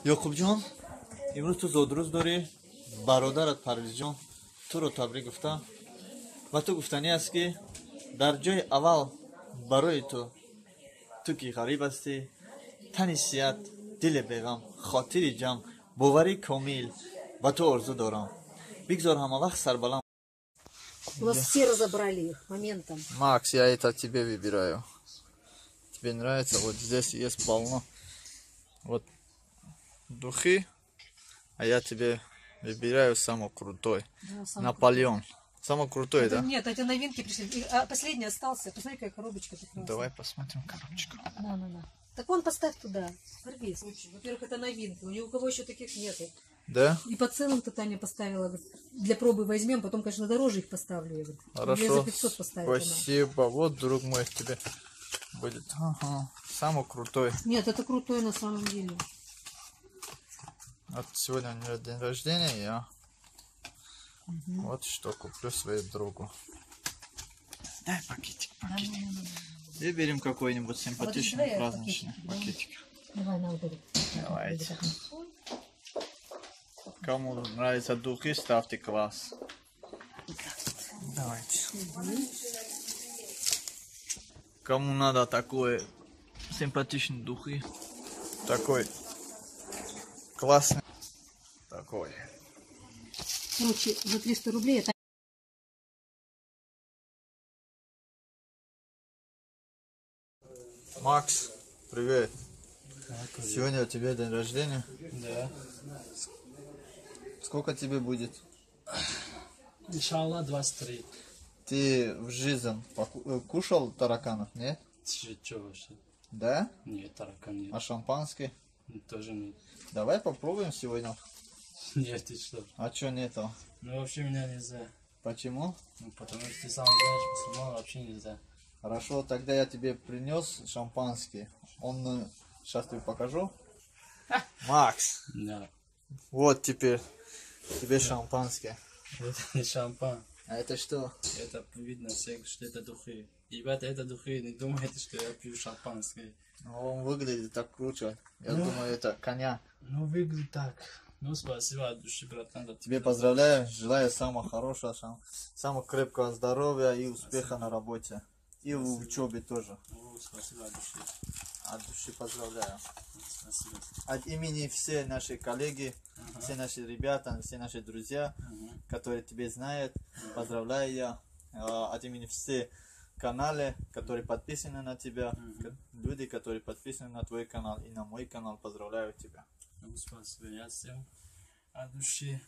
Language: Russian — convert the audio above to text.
Yoqubjon, imroz tu zodruz dori, barodarat Parvizjon туро табрик гуфта ва ту гуфтанӣ аст ки дар ҷои аввал барои ту ки ғариб ҳастӣ, тани сиҳат, дили беғам, хотири ҷамъ, боварӣ комил ба ту орзу дорам. Бигзор ҳамавақт сарбаланд. У нас все разобрали их моментом. Макс, я это тебе выбираю. Тебе нравится? Вот здесь есть полно. Вот духи, а я тебе выбираю самый крутой. Да, самый Наполеон. Самый крутой, это, да? нет, эти новинки пришли. Последний остался. Посмотри, какая коробочка прекрасная. Давай посмотрим коробочку. На. Так вон поставь туда. Сорви случай. Во-первых, это новинки. Ни у кого еще таких нету. Да? И по ценам-то Таня поставила. Говорит, для пробы возьмем, потом, конечно, дороже их поставлю. Я говорю, Хорошо. я за 500 поставила. Спасибо. Вот, друг мой, тебе будет. Ага. Самый крутой. Нет, это крутой на самом деле. Вот сегодня у него день рождения, я вот что куплю своему другу. Дай пакетик. Выберем какой-нибудь симпатичный праздничный пакетик. Давай на вот этот. Давайте. Кому нравятся духи, ставьте класс. Давайте. Кому надо такой симпатичный духи, такой классный, такой. Короче, за 300 рублей это... Макс, привет. Сегодня у тебя день рождения? Да. Сколько тебе будет? Иншаллах 23. Ты в жизни кушал тараканов, нет? Что вообще? Да? Нет, таракан нет. А шампанский? Тоже нет. Давай попробуем сегодня. Нет, ты что? А чё нету? Ну вообще меня нельзя. Почему? Ну потому что ты сам знаешь, мусульман вообще нельзя. Хорошо, тогда я тебе принес шампанский. Он сейчас тебе покажу. Макс, Да. вот теперь тебе шампанское. Это не шампан. А это что? Это видно всех, что это духи. Ребята, это духи. Не думайте, что я пью шампанское. Он выглядит так круто. Я думаю, это коня. Ну выглядит так. Ну спасибо от души, братан. Тебе поздравляю, желаю самого хорошего, самого крепкого здоровья и успеха на работе. И в учебе тоже. Ну, спасибо от души. От души поздравляю. Спасибо. От имени все наши коллеги, все наши ребята, все наши друзья, которые тебя знают, поздравляю я. От имени все каналы, которые подписаны на тебя, люди, которые подписаны на твой канал и на мой канал, поздравляю тебя. Ну спасибо, я всем от души.